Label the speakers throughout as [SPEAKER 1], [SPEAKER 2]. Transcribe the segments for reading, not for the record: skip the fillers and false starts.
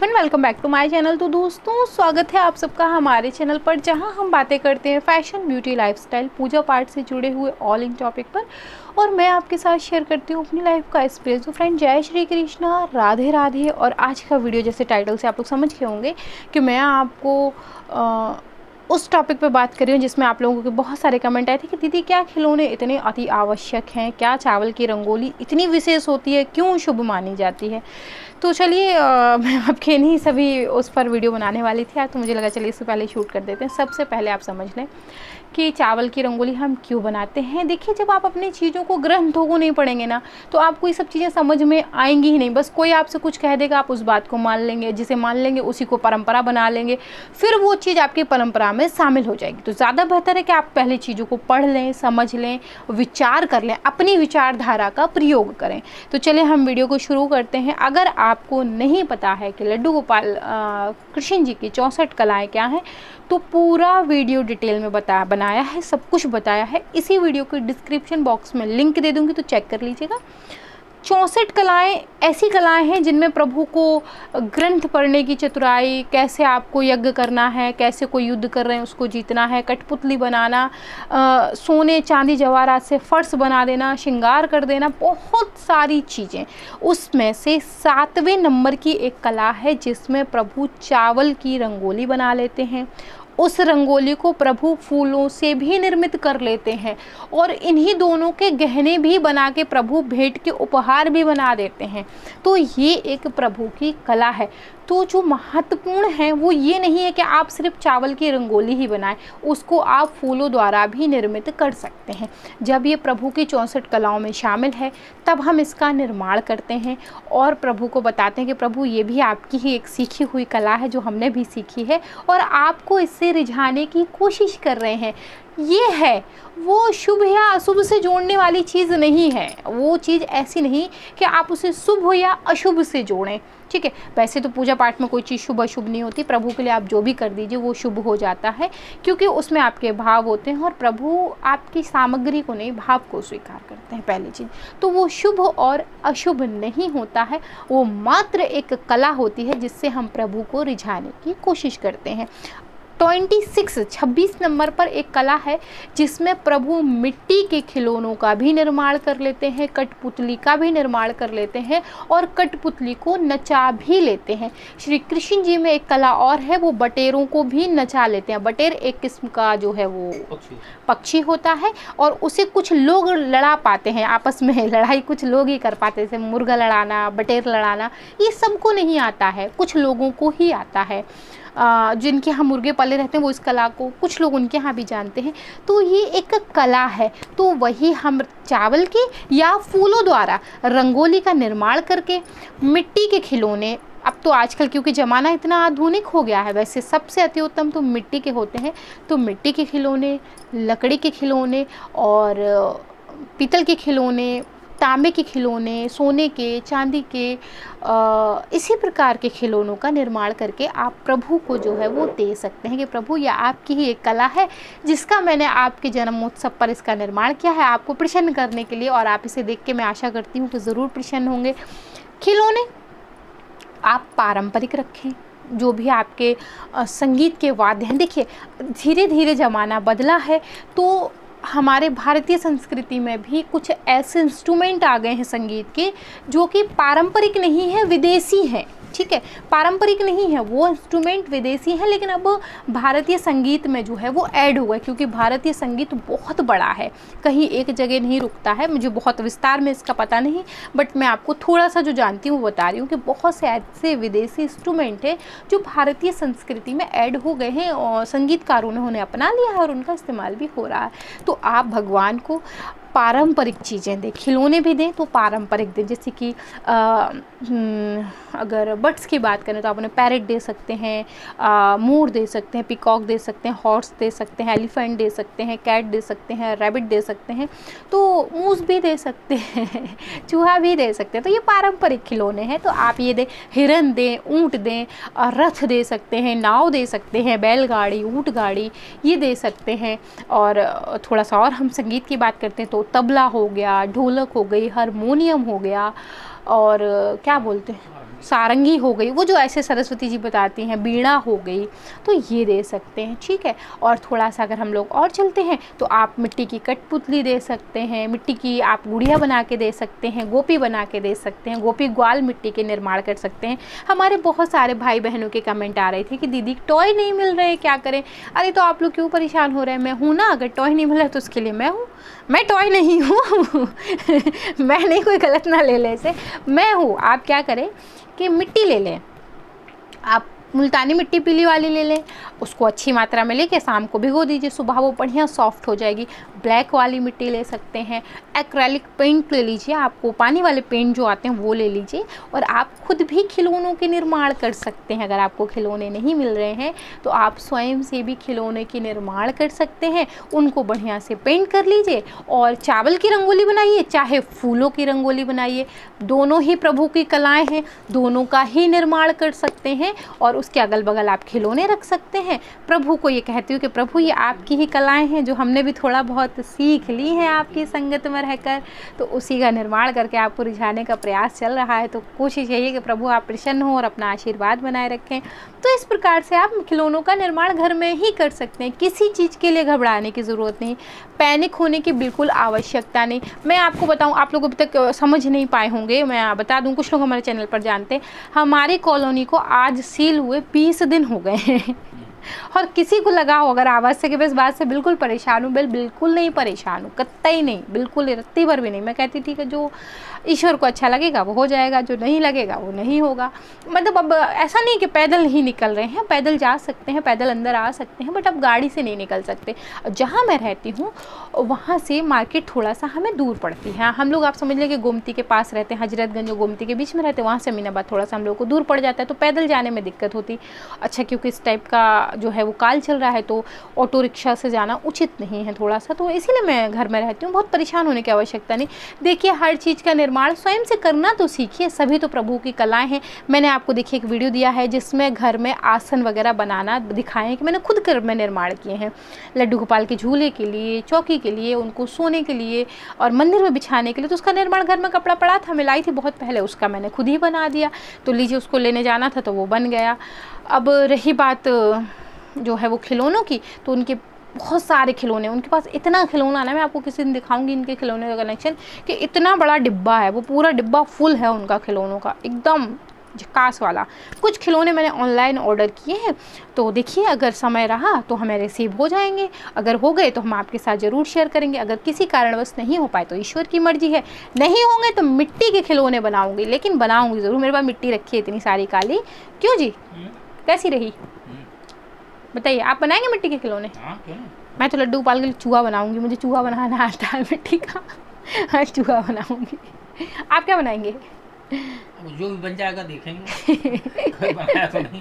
[SPEAKER 1] Friend, welcome back to my channel. तो दोस्तों, स्वागत है आप सबका हमारे चैनल पर, जहां हम बातें करते हैं फैशन, ब्यूटी, लाइफस्टाइल, पूजा पाठ से जुड़े हुए ऑल इन टॉपिक पर। और मैं आपके साथ शेयर करती हूँ अपनी लाइफ का एक्सपीरियंस। तो फ्रेंड, जय श्री कृष्णा, राधे राधे। और आज का वीडियो, जैसे टाइटल से आप लोग समझ गए होंगे कि मैं आपको उस टॉपिक पे बात कर रही हूँ जिसमें आप लोगों के बहुत सारे कमेंट आए थे कि दीदी, क्या खिलौने इतने अति आवश्यक हैं, क्या चावल की रंगोली इतनी विशेष होती है, क्यों शुभ मानी जाती है। तो चलिए, मैं आपके नहीं सभी उस पर वीडियो बनाने वाली थी आज, तो मुझे लगा चलिए इससे पहले शूट कर देते हैं। सबसे पहले आप समझ लें कि चावल की रंगोली हम क्यों बनाते हैं। देखिए, जब आप अपनी चीज़ों को, ग्रंथों को नहीं पढ़ेंगे ना, तो आपको ये सब चीज़ें समझ में आएंगी ही नहीं। बस कोई आपसे कुछ कह देगा, आप उस बात को मान लेंगे, जिसे मान लेंगे उसी को परंपरा बना लेंगे, फिर वो चीज़ आपकी परंपरा में शामिल हो जाएगी। तो ज़्यादा बेहतर है कि आप पहले चीज़ों को पढ़ लें, समझ लें, विचार कर लें, अपनी विचारधारा का प्रयोग करें। तो चलिए हम वीडियो को शुरू करते हैं। अगर आपको नहीं पता है कि लड्डू गोपाल कृष्ण जी की 64 कलाएँ क्या हैं, तो पूरा वीडियो डिटेल में बनाया है, सब कुछ बताया है। इसी वीडियो के डिस्क्रिप्शन बॉक्स में लिंक दे दूंगी, तो चेक कर लीजिएगा। 64 कलाएँ ऐसी कलाएँ हैं जिनमें प्रभु को ग्रंथ पढ़ने की चतुराई, कैसे आपको यज्ञ करना है, कैसे कोई युद्ध कर रहे हैं उसको जीतना है, कठपुतली बनाना, सोने चांदी जवाहरात से फर्श बना देना, श्रृंगार कर देना, बहुत सारी चीज़ें। उसमें से 7वें नंबर की एक कला है जिसमें प्रभु चावल की रंगोली बना लेते हैं। उस रंगोली को प्रभु फूलों से भी निर्मित कर लेते हैं, और इन्हीं दोनों के गहने भी बना के प्रभु भेंट के उपहार भी बना देते हैं। तो ये एक प्रभु की कला है। तो जो महत्वपूर्ण है वो ये नहीं है कि आप सिर्फ चावल की रंगोली ही बनाएं, उसको आप फूलों द्वारा भी निर्मित कर सकते हैं। जब ये प्रभु की 64 कलाओं में शामिल है, तब हम इसका निर्माण करते हैं और प्रभु को बताते हैं कि प्रभु, ये भी आपकी ही एक सीखी हुई कला है जो हमने भी सीखी है, और आपको इससे रिझाने की कोशिश कर रहे हैं। ये है वो शुभ या अशुभ से जोड़ने वाली चीज़ नहीं है। वो चीज़ ऐसी नहीं कि आप उसे शुभ या अशुभ से जोड़ें, ठीक है। वैसे तो पूजा पाठ में कोई चीज़ शुभ अशुभ नहीं होती। प्रभु के लिए आप जो भी कर दीजिए वो शुभ हो जाता है, क्योंकि उसमें आपके भाव होते हैं, और प्रभु आपकी सामग्री को नहीं, भाव को स्वीकार करते हैं, पहली चीज़। तो वो शुभ और अशुभ नहीं होता है, वो मात्र एक कला होती है जिससे हम प्रभु को रिझाने की कोशिश करते हैं। 26 नंबर पर एक कला है जिसमें प्रभु मिट्टी के खिलौनों का भी निर्माण कर लेते हैं, कठपुतली का भी निर्माण कर लेते हैं, और कठपुतली को नचा भी लेते हैं। श्री कृष्ण जी में एक कला और है, वो बटेरों को भी नचा लेते हैं। बटेर एक किस्म का जो है वो पक्षी होता है, और उसे कुछ लोग लड़ा पाते हैं आपस में। लड़ाई कुछ लोग ही कर पाते हैं, जैसे मुर्गा लड़ाना, बटेर लड़ाना, ये सबको नहीं आता है, कुछ लोगों को ही आता है। जिनके यहाँ मुर्गे पाले रहते हैं वो इस कला को, कुछ लोग उनके यहाँ भी जानते हैं। तो ये एक कला है। तो वही हम चावल के या फूलों द्वारा रंगोली का निर्माण करके मिट्टी के खिलौने, अब तो आजकल क्योंकि ज़माना इतना आधुनिक हो गया है, वैसे सबसे अति उत्तम तो मिट्टी के होते हैं। तो मिट्टी के खिलौने, लकड़ी के खिलौने, और पीतल के खिलौने, तांबे के खिलौने, सोने के, चांदी के, इसी प्रकार के खिलौनों का निर्माण करके आप प्रभु को जो है वो दे सकते हैं कि प्रभु, यह आपकी ही एक कला है जिसका मैंने आपके जन्मोत्सव पर इसका निर्माण किया है, आपको प्रसन्न करने के लिए। और आप इसे देख के मैं आशा करती हूँ कि ज़रूर प्रसन्न होंगे। खिलौने आप पारंपरिक रखें, जो भी आपके संगीत के वाद्य हैं। देखिए, धीरे धीरे ज़माना बदला है, तो हमारे भारतीय संस्कृति में भी कुछ ऐसे इंस्ट्रूमेंट आ गए हैं संगीत के जो कि पारंपरिक नहीं है, विदेशी हैं, ठीक है। पारंपरिक नहीं है, वो इंस्ट्रूमेंट विदेशी हैं, लेकिन अब भारतीय संगीत में जो है वो ऐड हुआ है, क्योंकि भारतीय संगीत बहुत बड़ा है, कहीं एक जगह नहीं रुकता है। मुझे बहुत विस्तार में इसका पता नहीं, बट मैं आपको थोड़ा सा जो जानती हूँ वो बता रही हूँ कि बहुत से ऐसे विदेशी इंस्ट्रूमेंट हैं जो भारतीय संस्कृति में ऐड हो गए हैं, और संगीतकारों ने उन्हें अपना लिया है और उनका इस्तेमाल भी हो रहा है। तो आप भगवान को पारंपरिक चीज़ें दें, खिलौने भी दें तो पारंपरिक दें। जैसे कि अगर बर्ड्स की बात करें तो आप उन्हें पैरेट दे सकते हैं, मोर दे सकते हैं, पिकॉक दे सकते हैं, हॉर्स दे सकते हैं, एलिफेंट दे सकते हैं, कैट दे सकते हैं, रैबिट दे सकते हैं, तो मूस भी दे सकते हैं, चूहा भी दे सकते हैं। तो ये पारंपरिक खिलौने हैं, तो आप ये दें। हिरन दें, ऊँट दें, रथ दे सकते हैं, नाव दे सकते हैं, बैलगाड़ी, ऊँट गाड़ी, ये दे सकते हैं। और थोड़ा सा और हम संगीत की बात करते हैं तो तबला हो गया, ढोलक हो गई, हारमोनियम हो गया, और क्या बोलते हैं, सारंगी हो गई, वो जो ऐसे सरस्वती जी बताती हैं, बीड़ा हो गई, तो ये दे सकते हैं, ठीक है। और थोड़ा सा अगर हम लोग और चलते हैं तो आप मिट्टी की कठपुतली दे सकते हैं, मिट्टी की आप गुड़िया बना के दे सकते हैं, गोपी बना के दे सकते हैं, गोपी ग्वाल मिट्टी के निर्माण कर सकते हैं। हमारे बहुत सारे भाई बहनों के कमेंट आ रहे थे कि दीदी टॉय नहीं मिल रहे, क्या करें। अरे तो आप लोग क्यों परेशान हो रहे हैं, मैं हूँ ना, अगर टॉय नहीं मिल रहा तो उसके लिए मैं हूँ, मैं टॉय नहीं हूँ मैं नहीं, कोई गलत ना ले ले इसे, मैं हूँ। आप क्या करें कि मिट्टी ले लें, आप मुल्तानी मिट्टी पीली वाली ले लें, उसको अच्छी मात्रा में लेके शाम को भिगो दीजिए, सुबह वो बढ़िया सॉफ्ट हो जाएगी। ब्लैक वाली मिट्टी ले सकते हैं, एक्रेलिक पेंट ले लीजिए, आपको पानी वाले पेंट जो आते हैं वो ले लीजिए, और आप खुद भी खिलौनों के निर्माण कर सकते हैं। अगर आपको खिलौने नहीं मिल रहे हैं तो आप स्वयं से भी खिलौने के निर्माण कर सकते हैं, उनको बढ़िया से पेंट कर लीजिए और चावल की रंगोली बनाइए, चाहे फूलों की रंगोली बनाइए, दोनों ही प्रभु की कलाएँ हैं, दोनों का ही निर्माण कर सकते हैं। और उसके अगल बगल आप खिलौने रख सकते हैं। प्रभु को ये कहती हूँ कि प्रभु ये आपकी ही कलाएं हैं जो हमने भी थोड़ा बहुत सीख ली हैं आपकी संगत में रहकर, तो उसी का निर्माण करके आपको रिझाने का प्रयास चल रहा है। तो कोशिश यही है कि प्रभु आप प्रसन्न हो और अपना आशीर्वाद बनाए रखें। तो इस प्रकार से आप खिलौनों का निर्माण घर में ही कर सकते हैं, किसी चीज़ के लिए घबराने की ज़रूरत नहीं, पैनिक होने की बिल्कुल आवश्यकता नहीं। मैं आपको बताऊं, आप लोग अभी तक समझ नहीं पाए होंगे, मैं बता दूं, कुछ लोग हमारे चैनल पर जानते हैं, हमारी कॉलोनी को आज सील हुए 20 दिन हो गए हैं और किसी को लगा हो अगर आवाज़ से कि बस बात से बिल्कुल परेशान हूँ, बिल्कुल नहीं परेशान हूँ, कतई नहीं, बिल्कुल रत्ती भर भी नहीं। मैं कहती थी कि जो ईश्वर को अच्छा लगेगा वो हो जाएगा, जो नहीं लगेगा वो नहीं होगा। मतलब अब ऐसा नहीं कि पैदल नहीं निकल रहे हैं, पैदल जा सकते हैं, पैदल अंदर आ सकते हैं, बट अब गाड़ी से नहीं निकल सकते। जहाँ मैं रहती हूँ वहाँ से मार्केट थोड़ा सा हमें दूर पड़ती है। हम लोग आप समझ लें कि गोमती के पास रहते हैं, हजरतगंज और गोमती के बीच में रहते हैं, वहाँ से अमीनाबाद थोड़ा सा हम लोग को दूर पड़ जाता है, तो पैदल जाने में दिक्कत होती। अच्छा, क्योंकि इस टाइप का जो है वो काल चल रहा है तो ऑटो रिक्शा से जाना उचित नहीं है थोड़ा सा, तो इसीलिए मैं घर में रहती हूँ। बहुत परेशान होने की आवश्यकता नहीं। देखिए, हर चीज़ का निर्माण स्वयं से करना तो सीखिए, सभी तो प्रभु की कलाएं हैं। मैंने आपको देखिए एक वीडियो दिया है जिसमें घर में आसन वगैरह बनाना दिखाए हैं कि मैंने खुद घर में निर्माण किए हैं, लड्डू गोपाल के झूले के लिए, चौकी के लिए, उनको सोने के लिए और मंदिर में बिछाने के लिए। तो उसका निर्माण घर में कपड़ा पड़ा था, मैं लाई थी बहुत पहले, उसका मैंने खुद ही बना दिया। तो लीजिए, उसको लेने जाना था तो वो बन गया। अब रही बात जो है वो खिलौनों की, तो उनके बहुत सारे खिलौने, उनके पास इतना खिलौना ना, मैं आपको किसी दिन दिखाऊंगी इनके खिलौने का कलेक्शन, कि इतना बड़ा डिब्बा है, वो पूरा डिब्बा फुल है उनका खिलौनों का, एकदम झकास वाला। कुछ खिलौने मैंने ऑनलाइन ऑर्डर किए हैं, तो देखिए अगर समय रहा तो हमें रिसीव हो जाएंगे, अगर हो गए तो हम आपके साथ ज़रूर शेयर करेंगे। अगर किसी कारणवश नहीं हो पाए तो ईश्वर की मर्जी है, नहीं होंगे तो मिट्टी के खिलौने बनाऊंगी, लेकिन बनाऊंगी ज़रूर। मेरे पास मिट्टी रखी है इतनी सारी काली। क्यों जी, कैसी रही बताइए? आप बनाएंगे मिट्टी के खिलौने? मैं तो लड्डू गोपाल के लिए चूहा बनाऊंगी, मुझे चूहा बनाना आता है मिट्टी का। हाँ, चूहा बनाऊंगी। आप क्या बनाएंगे?
[SPEAKER 2] जो भी बन जाएगा देखेंगे। कोई बनाया तो नहीं।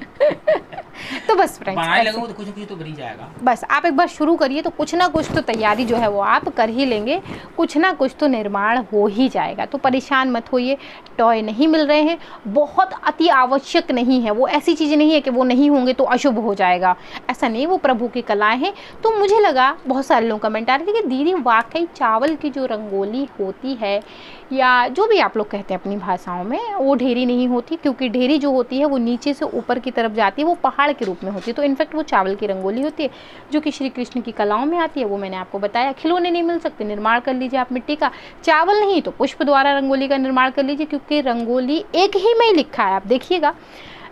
[SPEAKER 1] तो बस फ्रेंड्स,
[SPEAKER 2] बनाने लगो तो कुछ कुछ तो बन ही जाएगा।
[SPEAKER 1] बस आप एक बार शुरू करिए तो कुछ ना कुछ तो तैयारी जो है वो आप कर ही लेंगे, कुछ ना कुछ तो निर्माण हो ही जाएगा। तो परेशान मत होइए, टॉय नहीं मिल रहे हैं, बहुत अति आवश्यक नहीं है, वो ऐसी चीज़ें नहीं है कि वो नहीं होंगे तो अशुभ हो जाएगा, ऐसा नहीं, वो प्रभु की कलाएं हैं। तो मुझे लगा, बहुत सारे लोग कमेंट आ रहे थे कि दीदी वाकई चावल की जो रंगोली होती है, या जो भी आप लोग कहते हैं अपनी भाषाओं में, वो ढेरी नहीं होती, क्योंकि ढेरी जो होती है वो नीचे से ऊपर की तरफ जाती है, वो पहाड़ के रूप में होती है। तो इनफैक्ट वो चावल की रंगोली होती है जो कि श्री कृष्ण की कलाओं में आती है, वो मैंने आपको बताया। खिलौने नहीं मिल सकते, निर्माण कर लीजिए आप मिट्टी का। चावल नहीं तो पुष्प द्वारा रंगोली का निर्माण कर लीजिए, क्योंकि रंगोली एक ही में ही लिखा है, आप देखिएगा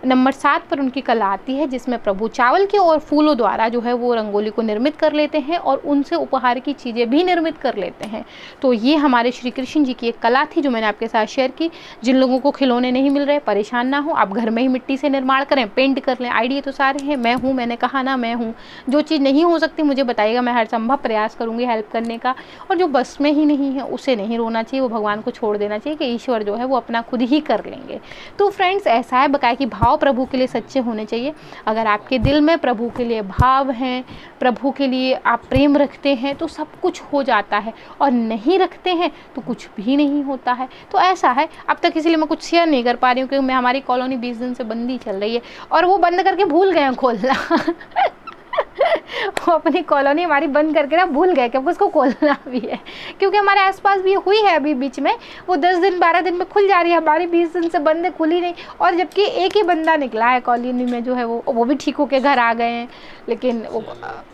[SPEAKER 1] नंबर 7 पर उनकी कला आती है, जिसमें प्रभु चावल के और फूलों द्वारा जो है वो रंगोली को निर्मित कर लेते हैं और उनसे उपहार की चीज़ें भी निर्मित कर लेते हैं। तो ये हमारे श्री कृष्ण जी की एक कला थी जो मैंने आपके साथ शेयर की। जिन लोगों को खिलौने नहीं मिल रहे, परेशान ना हो, आप घर में ही मिट्टी से निर्माण करें, पेंट कर लें। आइडिया तो सारे हैं, मैं हूँ, मैंने कहा ना मैं हूँ। जो चीज़ नहीं हो सकती मुझे बताइएगा, मैं हर संभव प्रयास करूँगी हेल्प करने का। और जो बस में ही नहीं है उसे नहीं रोना चाहिए, वो भगवान को छोड़ देना चाहिए कि ईश्वर जो है वो अपना खुद ही कर लेंगे। तो फ्रेंड्स, ऐसा है बकाया कि भाव प्रभु के लिए सच्चे होने चाहिए। अगर आपके दिल में प्रभु के लिए भाव हैं, प्रभु के लिए आप प्रेम रखते हैं, तो सब कुछ हो जाता है, और नहीं रखते हैं तो कुछ भी नहीं होता है। तो ऐसा है, अब तक इसलिए मैं कुछ शेयर नहीं कर पा रही हूँ क्योंकि मैं, हमारी कॉलोनी 20 दिन से बंद ही चल रही है, और वो बंद करके भूल गए हैं खोलना तो अपनी कॉलोनी हमारी बंद करके ना भूल गए कि उसको खोलना भी है, क्योंकि हमारे आसपास भी हुई है अभी बीच में, वो 10 दिन 12 दिन में खुल जा रही है, हमारी 20 दिन से बंद है, खुली नहीं। और जबकि एक ही बंदा निकला है कॉलोनी में जो है वो भी ठीक होके घर आ गए हैं, लेकिन वो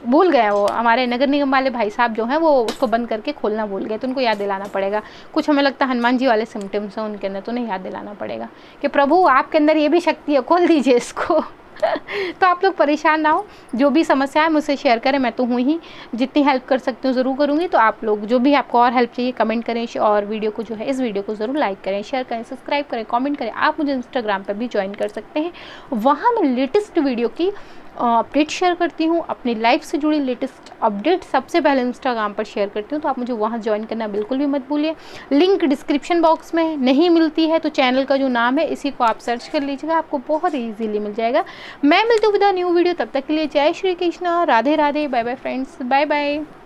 [SPEAKER 1] भूल गए, वो हमारे नगर निगम वाले भाई साहब जो हैं वो उसको बंद करके खोलना भूल गए। तो उनको याद दिलाना पड़ेगा। कुछ हमें लगता है हनुमान जी वाले सिम्टम्स हैं उनके अंदर, तो उन्हें याद दिलाना पड़ेगा कि प्रभु आपके अंदर ये भी शक्ति है, खोल दीजिए इसको। तो आप लोग परेशान ना हो, जो भी समस्या है मुझसे शेयर करें, मैं तो हूँ ही, जितनी हेल्प कर सकती हूँ ज़रूर करूँगी। तो आप लोग जो भी आपको और हेल्प चाहिए कमेंट करें, और वीडियो को जो है इस वीडियो को ज़रूर लाइक करें, शेयर करें, सब्सक्राइब करें, कमेंट करें। आप मुझे इंस्टाग्राम पर भी ज्वाइन कर सकते हैं, वहाँ मैं लेटेस्ट वीडियो की अपडेट शेयर करती हूँ, अपनी लाइफ से जुड़ी लेटेस्ट अपडेट सबसे पहले इंस्टाग्राम पर शेयर करती हूँ। तो आप मुझे वहाँ ज्वाइन करना बिल्कुल भी मत भूलिए। लिंक डिस्क्रिप्शन बॉक्स में नहीं मिलती है तो चैनल का जो नाम है इसी को आप सर्च कर लीजिएगा, आपको बहुत ईजीली मिल जाएगा। मैं मिलती हूँ विद अ न्यू वीडियो, तब तक के लिए जय Shri Krishna, Radhe Radhe, bye bye friends, bye bye.